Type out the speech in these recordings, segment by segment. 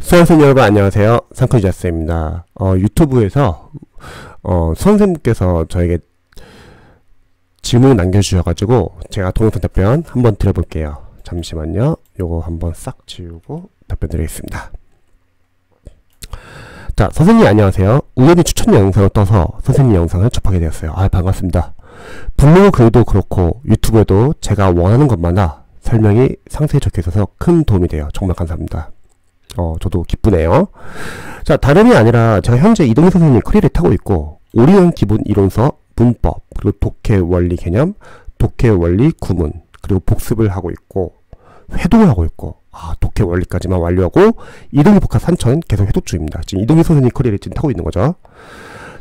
수험생 여러분 안녕하세요. 상큼이자스입니다. 유튜브에서 선생님께서 저에게 질문을 남겨주셔가지고 제가 동영상 답변 한번 드려볼게요. 잠시만요. 요거 한번 싹 지우고 답변 드리겠습니다. 자, 선생님 안녕하세요. 우연히 추천 영상을 떠서 선생님 영상을 접하게 되었어요. 반갑습니다. 블로그 글도 그렇고 유튜브에도 제가 원하는 것마다 설명이 상세히 적혀 있어서 큰 도움이 돼요. 정말 감사합니다. 저도 기쁘네요. 자, 다름이 아니라 제가 현재 이동희 선생님 커리어를 타고 있고 오리온 기본 이론서, 문법, 그리고 독해 원리 개념, 독해 원리 구문, 그리고 복습을 하고 있고 회독을 하고 있고 독해 원리까지만 완료하고 이동희 복합 3000 계속 회독 중입니다. 지금 이동희 선생님 커리어를 지금 타고 있는 거죠.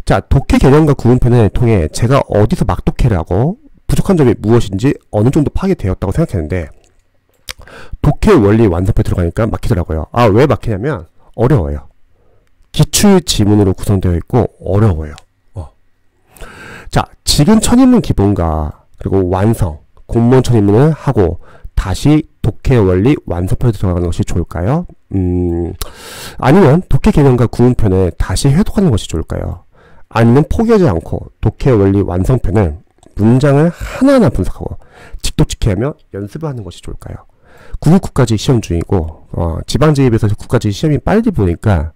자, 독해 개념과 구문편을 통해 제가 어디서 막독해를 하고 부족한 점이 무엇인지 어느 정도 파악되었다고 생각했는데 독해 원리 완성표에 들어가니까 막히더라고요. 왜 막히냐면 어려워요. 기출 지문으로 구성되어 있고 어려워요. 자, 지금 천인문 기본과 그리고 완성, 공무원 천인문을 하고 다시 독해 원리 완성표에 들어가는 것이 좋을까요? 아니면 독해 개념과 구문편을 다시 회독하는 것이 좋을까요? 아니면 포기하지 않고 독해 원리 완성편을 문장을 하나하나 분석하고 직독직해하며 연습을 하는 것이 좋을까요? 969까지 시험 중이고 지방제에 비해서 9까지 시험이 빨리 보니까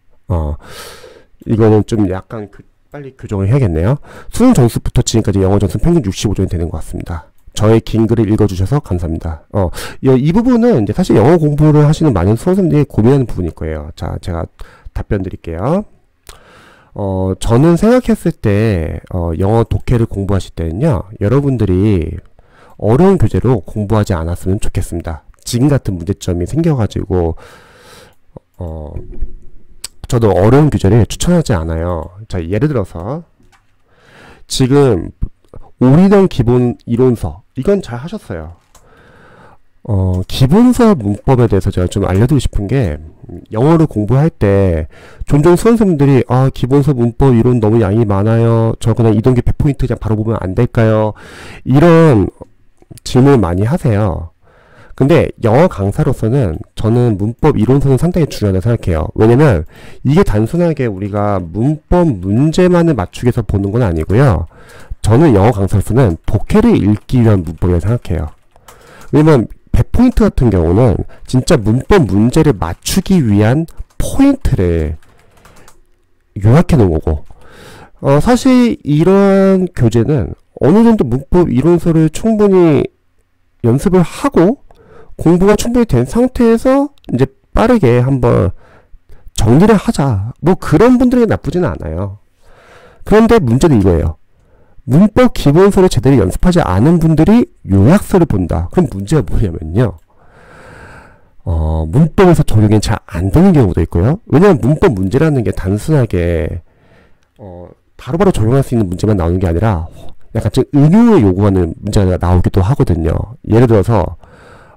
이거는 좀 약간 빨리 교정을 해야겠네요. 수능 점수부터 지금까지 영어 점수 평균 65점이 되는 것 같습니다. 저의 긴 글을 읽어주셔서 감사합니다. 이 부분은 이제 사실 영어 공부를 하시는 많은 수험생들이 고민하는 부분일 거예요. 자, 제가 답변 드릴게요. 저는 생각했을 때 영어 독해를 공부하실 때는요, 여러분들이 어려운 교재로 공부하지 않았으면 좋겠습니다. 지금 같은 문제점이 생겨가지고 저도 어려운 교재를 추천하지 않아요. 자, 예를 들어서 지금 오리온 기본 이론서 이건 잘 하셨어요. 기본서 문법에 대해서 제가 좀 알려드리고 싶은 게 영어를 공부할 때 종종 수험생들이 기본서 문법 이론 너무 양이 많아요. 저 그냥 이동기 100포인트 그냥 바로 보면 안 될까요? 이런 질문을 많이 하세요. 근데 영어 강사로서는 저는 문법 이론서는 상당히 중요하다고 생각해요. 왜냐면 이게 단순하게 우리가 문법 문제만을 맞추기 위해서 보는 건 아니고요. 저는 영어 강사로서는 독해를 읽기 위한 문법이라고 생각해요. 왜냐면 100포인트 같은 경우는 진짜 문법 문제를 맞추기 위한 포인트를 요약해 놓은 거고 사실 이런 교재는 어느 정도 문법 이론서를 충분히 연습을 하고 공부가 충분히 된 상태에서 이제 빠르게 한번 정리를 하자. 뭐 그런 분들이 나쁘지는 않아요. 그런데 문제는 이거예요. 문법 기본서를 제대로 연습하지 않은 분들이 요약서를 본다. 그럼 문제가 뭐냐면요. 문법에서 적용이 잘 안 되는 경우도 있고요. 왜냐하면 문법 문제라는 게 단순하게 바로바로 적용할 수 있는 문제만 나오는 게 아니라 약간 좀 응용을 요구하는 문제가 나오기도 하거든요. 예를 들어서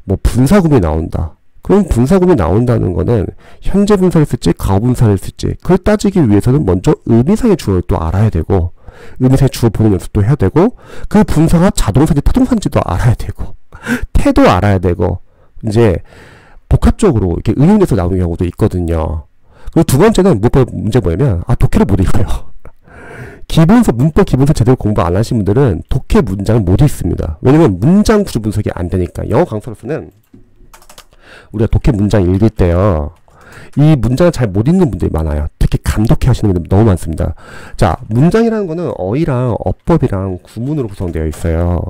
뭐 분사구문이 나온다. 그럼 분사구문이 나온다는 거는 현재 분사를 쓸지 과거 분사를 쓸지 그걸 따지기 위해서는 먼저 의미상의 주어를 또 알아야 되고 의미상의 주어 보는 연습도 해야 되고 그 분사가 자동사인지 타동사인지도 알아야 되고 태도 알아야 되고 이제 복합적으로 이렇게 응용돼서 나오는 경우도 있거든요. 그리고 두 번째는 문제 뭐냐면 독해를 못 읽어요. 기본서 문법 기본서 제대로 공부 안 하신 분들은 독해 문장을 못 읽습니다. 왜냐면 문장 구조 분석이 안 되니까. 영어 강사로서는 우리가 독해 문장 읽을 때요, 이 문장을 잘 못 읽는 분들이 많아요. 특히 감독해 하시는 분들 너무 많습니다. 자, 문장이라는 거는 어휘랑 어법이랑 구문으로 구성되어 있어요.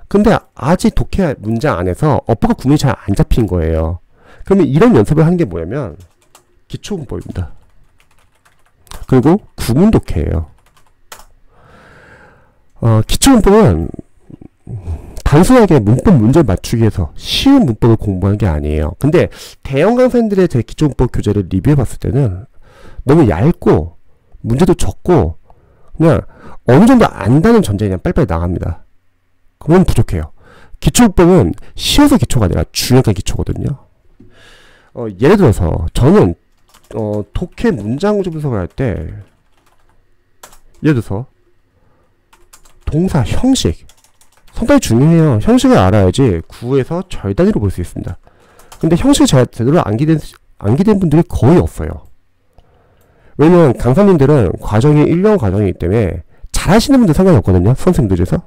근데 아직 독해 문장 안에서 어법과 구문이 잘 안 잡힌 거예요. 그러면 이런 연습을 하는 게 뭐냐면 기초문법입니다. 그리고 구문 독해예요. 기초문법은 단순하게 문법 문제를 맞추기 위해서 쉬운 문법을 공부하는 게 아니에요. 근데 대형 강사님들의 제 기초문법 교재를 리뷰해 봤을 때는 너무 얇고 문제도 적고 그냥 어느 정도 안다는 전제에 그냥 빨리빨리 나갑니다. 그건 부족해요. 기초문법은 쉬워서 기초가 아니라 중요한 기초거든요. 예를 들어서 저는 독해 문장 구조 분석을 할 때 예를 들어서 동사 형식 상당히 중요해요. 형식을 알아야지 구에서 절 단위로 볼 수 있습니다. 근데 형식을 제대로 암기된 분들이 거의 없어요. 왜냐면 강사님들은 과정이 1년 과정이기 때문에 잘하시는 분들 상관이 없거든요. 선생님들 중에서.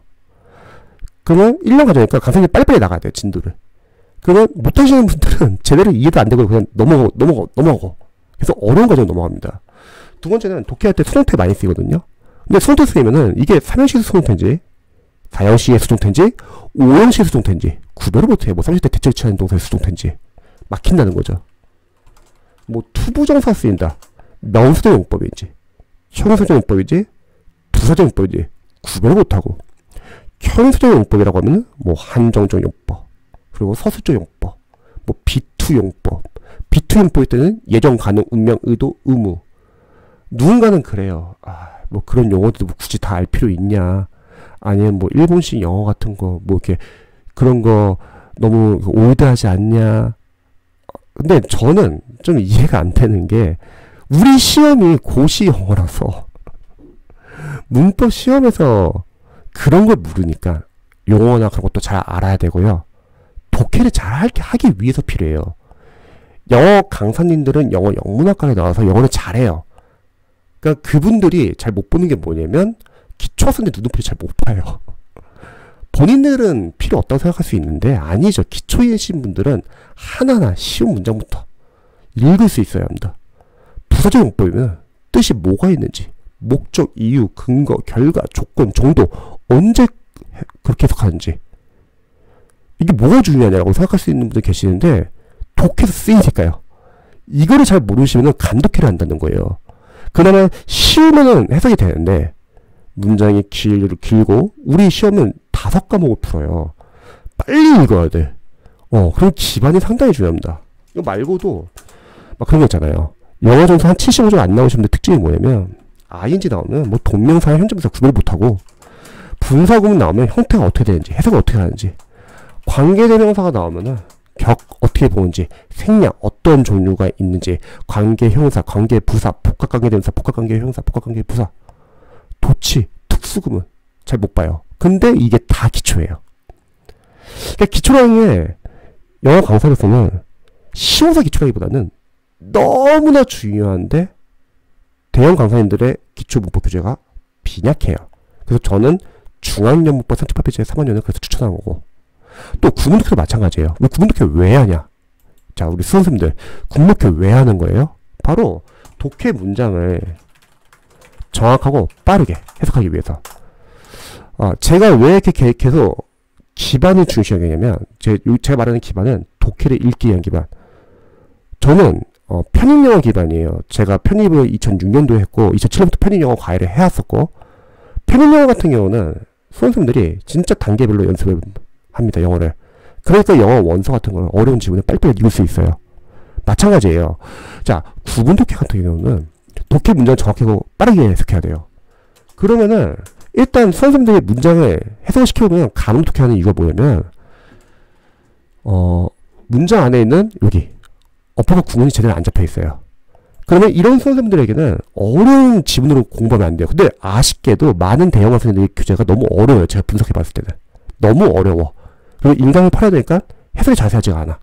그러면 1년 과정이니까 강사님 빨리빨리 나가야 돼요. 진도를. 그러면 못하시는 분들은 제대로 이해도 안 되고 그냥 넘어가고. 그래서 어려운 과정 넘어갑니다. 두 번째는 독해할 때 수동태 많이 쓰거든요. 근데 수동태 쓰면은 이게 3형식 수동태인지 4형식의 수동태인지 5형식의 수동태인지 구별을 못해요. 뭐 30대 대체 취하는 동사의 수동태인지 막힌다는 거죠. 뭐 투부정사 쓰인다. 명사적 용법인지 형용사적 용법인지 부사적 용법인지 구별을 못하고 형용사적 용법이라고 하면은 뭐 한정적 용법 그리고 서술적 용법 뭐 비투 용법 비투 용법일 때는 예정, 가능, 운명, 의도, 의무 누군가는 그래요. 뭐 그런 용어도 뭐 굳이 다 알 필요 있냐 아니면 뭐 일본식 영어 같은 거 뭐 이렇게 그런 거 너무 올드하지 않냐. 근데 저는 좀 이해가 안 되는 게 우리 시험이 고시 영어라서 문법 시험에서 그런 걸 물으니까 용어나 그런 것도 잘 알아야 되고요. 독해를 잘 하기 위해서 필요해요. 영어 강사님들은 영어 영문학과에 나와서 영어를 잘해요. 그러니까 그분들이 잘 못 보는 게 뭐냐면 기초학생들 눈높이를 잘 못 봐요. 본인들은 필요 없다고 생각할 수 있는데 아니죠. 기초이신 분들은 하나하나 쉬운 문장부터 읽을 수 있어야 합니다. 부사적 용법이면 뜻이 뭐가 있는지 목적, 이유, 근거, 결과, 조건, 정도 언제 그렇게 해석하는지 이게 뭐가 중요하냐고 생각할 수 있는 분들 계시는데 독해서 쓰이니까요. 이거를 잘 모르시면 감독해를 한다는 거예요. 그나마 쉬우면은 해석이 되는데 문장이 길고 우리 시험은 5과목을 풀어요. 빨리 읽어야 돼. 그럼 기반이 상당히 중요합니다. 이거 말고도 막 그런 거 있잖아요. 영어 점수 한 75점 안 나오시는 분들 특징이 뭐냐면 ing 나오면 뭐 동명사와 현재명사 구별 못하고 분사구문 나오면 형태가 어떻게 되는지 해석을 어떻게 하는지 관계대명사가 나오면은 격 어떻게 보는지 생략 어떤 종류가 있는지 관계형용사 관계부사 복합관계대명사 복합관계형용사 복합관계부사 도치 특수구문 잘 못 봐요. 근데 이게 다 기초예요. 그러니까 기초라는 게 영어 강사로서는 쉬워서 기초라기보다는 너무나 중요한데 대형 강사님들의 기초 문법 교재가 빈약해요. 그래서 저는 중앙연문법 38페이지의 3학년을 그래서 추천한 거고 또 구문독해도 마찬가지예요. 왜 구문독해 왜 하냐? 자, 우리 수험생들 구문독해 왜 하는 거예요? 바로 독해 문장을 정확하고 빠르게 해석하기 위해서. 제가 왜 이렇게 계속 기반을 중시하냐면 제가 말하는 기반은 독해를 읽기 위한 기반. 저는 편입영어 기반이에요. 제가 편입을 2006년도에 했고 2007년부터 편입영어 과외를 해왔었고 편입영어 같은 경우는 수험생들이 진짜 단계별로 연습을 합니다. 영어를. 그러니까 영어 원서 같은 걸 어려운 지문을 빨리빨리 읽을 수 있어요. 마찬가지예요. 자, 구분 독해 같은 경우는 독해 문장을 정확하고 빠르게 해석해야 돼요. 그러면은 일단 수험생들이 문장을 해석을 시켜보면 가능 독해하는 이유가 뭐냐면 문장 안에 있는 여기 어법과 구문이 제대로 안 잡혀 있어요. 그러면 이런 수험생들에게는 어려운 지문으로 공부하면 안 돼요. 근데 아쉽게도 많은 대형 학생들의 교재가 너도 너무 어려워요. 제가 분석해 봤을 때는. 너무 어려워. 그리고 인강을 팔아야 되니까 해석이 자세하지가 않아.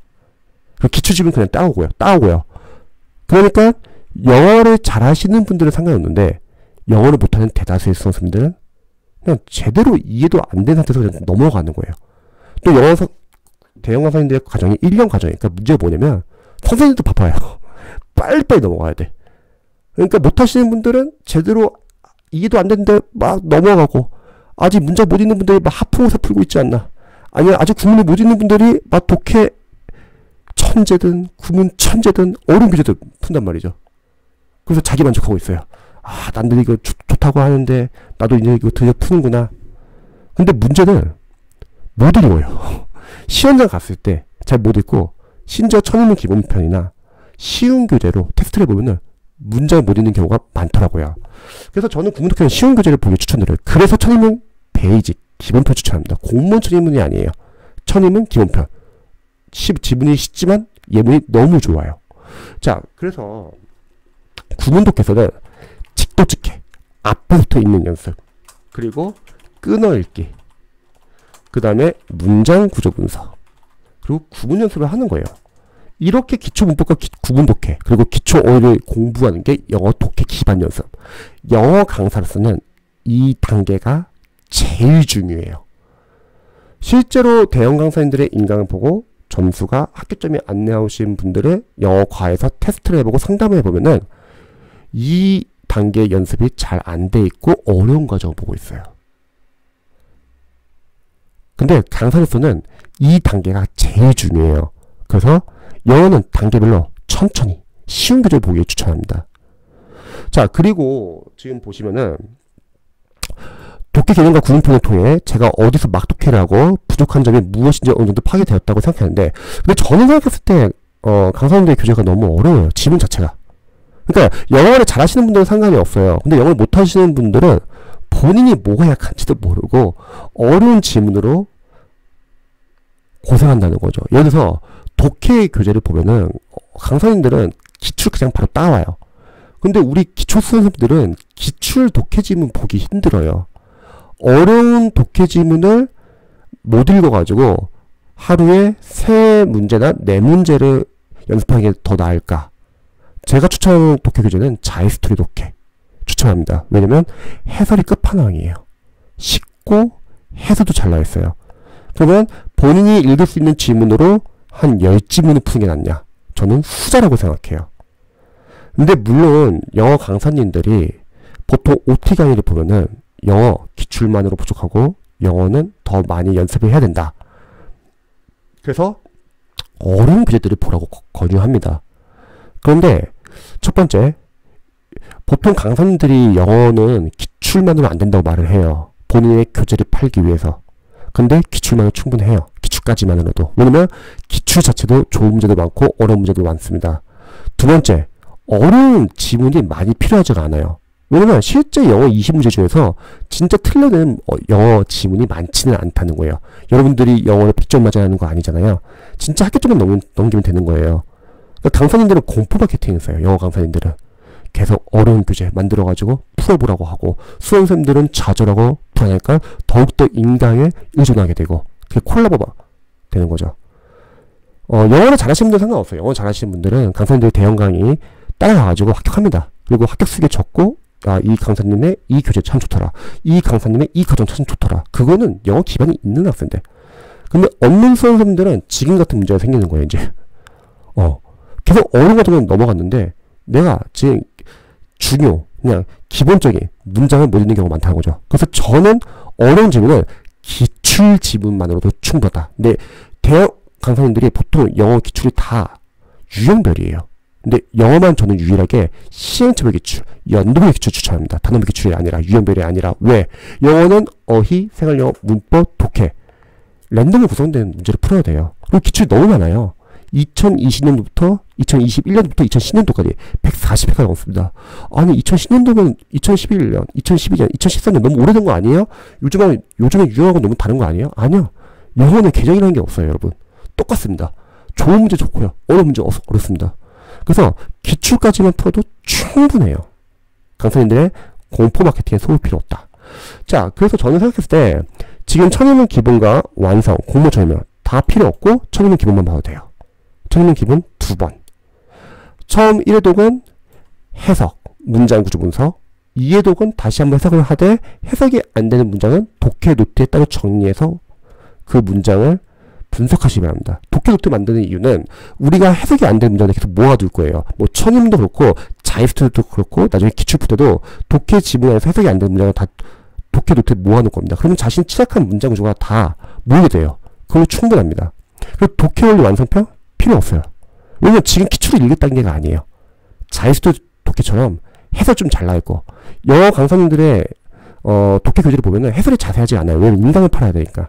그리고 기초지문 그냥 따오고요. 그러니까 영어를 잘하시는 분들은 상관없는데 영어를 못하는 대다수의 수험생들은 그냥 제대로 이해도 안 된 상태에서 그냥 넘어가는 거예요. 또 영어 대형 학생들의 과정이 1년 과정이니까 문제가 뭐냐면 선생님도 바빠요. 빨리빨리 넘어가야 돼. 그러니까 못하시는 분들은 제대로 이해도 안 되는데 막 넘어가고 아직 문장 못 읽는 분들이 막 하품해서 풀고 있지 않나. 아니면 아직 구문을 못 읽는 분들이 막 독해 천재든 구문 천재든 어려운 교재들 푼단 말이죠. 그래서 자기 만족하고 있어요. 남들 이거 좋다고 하는데 나도 이제 이거 드디어 푸는구나. 근데 문제는 못 읽어요. 시험장 갔을 때 잘 못 읽고 심지어 천인문 기본편이나 쉬운 교재로 테스트를 해보면은 문장을 못 읽는 경우가 많더라고요. 그래서 저는 구문독해는 쉬운 교재를 보기 추천드려요. 그래서 천인문 베이직 기본편 추천합니다. 공무원 천인문이 아니에요. 천인문 기본편. 지문이 쉽지만 예문이 너무 좋아요. 자, 그래서 구문독해서는 직도직해 앞에부터 읽는 연습 그리고 끊어읽기 그 다음에 문장 구조 분석 그리고 구문 연습을 하는 거예요. 이렇게 기초 문법과 구분 독해 그리고 기초 어휘를 공부하는 게 영어 독해 기반 연습. 영어 강사로서는 이 단계가 제일 중요해요. 실제로 대형 강사님들의 인강을 보고 점수가 학교점이 안 나오신 분들의 영어 과에서 테스트를 해보고 상담을 해보면은 이 단계 연습이 잘 안 돼 있고 어려운 과정을 보고 있어요. 근데 강사로서는 이 단계가 제일 중요해요. 그래서 영어는 단계별로 천천히 쉬운 교재를 보기 추천합니다. 자, 그리고 지금 보시면은 독해 개념과 구분편을 통해 제가 어디서 막 독해를 하고 부족한 점이 무엇인지 어느 정도 파악되었다고 생각하는데, 근데 저는 생각했을 때 강사님들의 교재가 너무 어려워요. 지문 자체가. 그러니까 영어를 잘하시는 분들은 상관이 없어요. 근데 영어를 못하시는 분들은 본인이 뭐가 약한지도 모르고 어려운 지문으로 고생한다는 거죠. 예를 들어서 독해 교재를 보면은 강사님들은 기출 그냥 바로 따와요. 근데 우리 기초 수험생들은 기출 독해 지문 보기 힘들어요. 어려운 독해 지문을 못 읽어가지고 하루에 3문제나 4문제를 연습하는 게 더 나을까? 제가 추천하는 독해 교재는 자이스토리 독해 추천합니다. 왜냐면 해설이 끝판왕이에요. 쉽고 해설도 잘 나와 있어요. 그러면 본인이 읽을 수 있는 지문으로 한 10지문을 푸는 게 낫냐? 저는 후자라고 생각해요. 근데 물론 영어 강사님들이 보통 OT 강의를 보면은 영어 기출만으로 부족하고 영어는 더 많이 연습을 해야 된다. 그래서 어려운 교재들을 보라고 권유합니다. 그런데 첫 번째, 보통 강사님들이 영어는 기출만으로 안 된다고 말을 해요. 본인의 교재를 팔기 위해서. 근데 기출만으로 충분해요. 기출까지만으로도. 왜냐면 기출 자체도 좋은 문제도 많고 어려운 문제도 많습니다. 두 번째, 어려운 지문이 많이 필요하지가 않아요. 왜냐면 실제 영어 20문제 중에서 진짜 틀려낸 영어 지문이 많지는 않다는 거예요. 여러분들이 영어를 100점 맞아야 하는 거 아니잖아요. 진짜 학교점만 넘기면 되는 거예요. 그러니까 강사님들은 공포 마케팅을 써요. 영어 강사님들은. 계속 어려운 교재 만들어가지고 풀어보라고 하고, 수험생들은 좌절하고 불안하니까 더욱더 인강에 의존하게 되고, 그게 콜라보가 되는 거죠. 영어를 잘하시는 분들은 상관없어요. 영어 잘하시는 분들은 강사님들의 대형 강의 따라가가지고 합격합니다. 그리고 합격 수기에 적고, 이 강사님의 이 교재 참 좋더라. 이 강사님의 이 과정 참 좋더라. 그거는 영어 기반이 있는 학생들. 근데 없는 수험생들은 지금 같은 문제가 생기는 거예요, 이제. 계속 어려운 과정은 넘어갔는데, 내가 지금 그냥 기본적인 문장을 못 읽는 경우가 많다는 거죠. 그래서 저는 어려운 지문은 기출 지문만으로도 충분하다. 근데 대형 강사님들이 보통 영어 기출이 다 유형별이에요. 근데 영어만 저는 유일하게 시행착오 기출, 연도별 기출 추천합니다. 단어별 기출이 아니라, 유형별이 아니라. 왜? 영어는 어휘, 생활영어, 문법, 독해 랜덤으로 구성된 문제를 풀어야 돼요. 그리고 기출이 너무 많아요. 2020년도부터 2021년도부터 2010년도까지 140회가 넘습니다. 아니 2010년도면 2011년, 2012년, 2013년 너무 오래된 거 아니에요? 요즘에 유형하고 너무 다른 거 아니에요? 아니요. 영어는 개정이라는 게 없어요, 여러분. 똑같습니다. 좋은 문제 좋고요. 어려운 문제 어렵습니다. 그래서 기출까지만 풀어도 충분해요. 강사님들의 공포 마케팅에 속을 필요 없다. 자, 그래서 저는 생각했을 때 지금 천인문 기본과 완성, 공모 설명 다 필요 없고 천인문 기본만 봐도 돼요. 천인문 기본 2번. 처음 1회독은 해석, 문장 구조 분석. 2회독은 다시 한번 해석을 하되 해석이 안 되는 문장은 독해 노트에 따로 정리해서 그 문장을 분석하시기 바랍니다. 독해 노트 만드는 이유는 우리가 해석이 안 되는 문장을 계속 모아둘 거예요. 뭐 천인문도 그렇고 자이스토리도 그렇고 나중에 기출풀 때도 독해 지문에서 해석이 안 되는 문장을 다 독해 노트에 모아놓을 겁니다. 그러면 자신이 취약한 문장 구조가 다 모이게 돼요. 그걸로 충분합니다. 그리고 독해 원리 완성편 필요 없어요. 왜냐면 지금 기출을 읽을 단계가 아니에요. 자이스토리 독해처럼 해설 좀 잘 나와있고, 영어 강사님들의 독해 교재를 보면은 해설이 자세하지 않아요. 왜냐면 인강을 팔아야 되니까.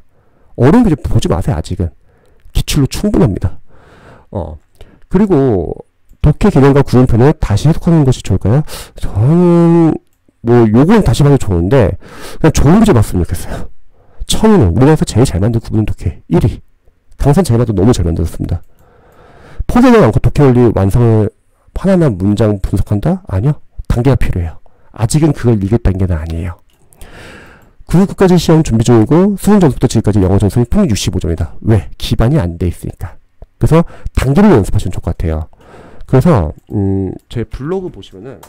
어려운 교재 보지 마세요. 아직은 기출로 충분합니다. 그리고 독해 개념과 구분편을 다시 해석하는 것이 좋을까요? 저는 뭐 요건 다시 봐도 좋은데 그냥 좋은 교재 봤으면 좋겠어요. 처음에는 우리나라에서 제일 잘 만든 구분 독해 1위. 강산 제일 봐도 너무 잘 만들었습니다. 포대는 않고 독해 원리 완성을 하나하나 문장 분석한다? 아니요. 단계가 필요해요. 아직은 그걸 읽을 단계는 아니에요. 9급까지 시험 준비 중이고 수능 점수부터 지금까지 영어 점수는 평균 65점이다. 왜? 기반이 안 돼 있으니까. 그래서 단계별로 연습하시면 좋을 것 같아요. 그래서 제 블로그 보시면은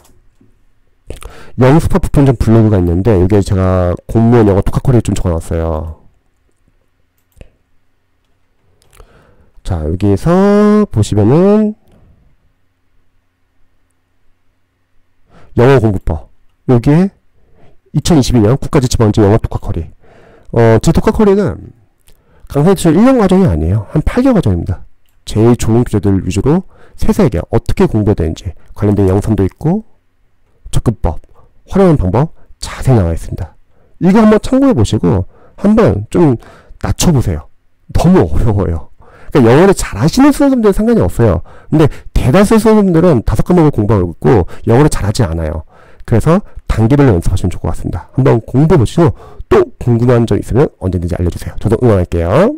영스파 부편전 블로그가 있는데 여기에 제가 공무원 영어 독학거리를 좀 적어놨어요. 자, 여기에서 보시면은 영어 공부법, 여기에 2022년 국가지침원제 영어 독학거리. 제 독학거리는 강사님 1년 과정이 아니에요. 한 8개월 과정입니다. 제일 좋은 교재들 위주로 세세하게 어떻게 공부해야 되는지 관련된 영상도 있고 접근법, 활용하는 방법 자세히 나와 있습니다. 이거 한번 참고해 보시고 한번 좀 낮춰보세요. 너무 어려워요. 그러니까 영어를 잘하시는 수험생들은 상관이 없어요. 근데 대다수 수험생들은 5과목을 공부하고 있고 영어를 잘하지 않아요. 그래서 단계별로 연습하시면 좋을 것 같습니다. 한번 공부해 보시고 또 궁금한 점 있으면 언제든지 알려주세요. 저도 응원할게요.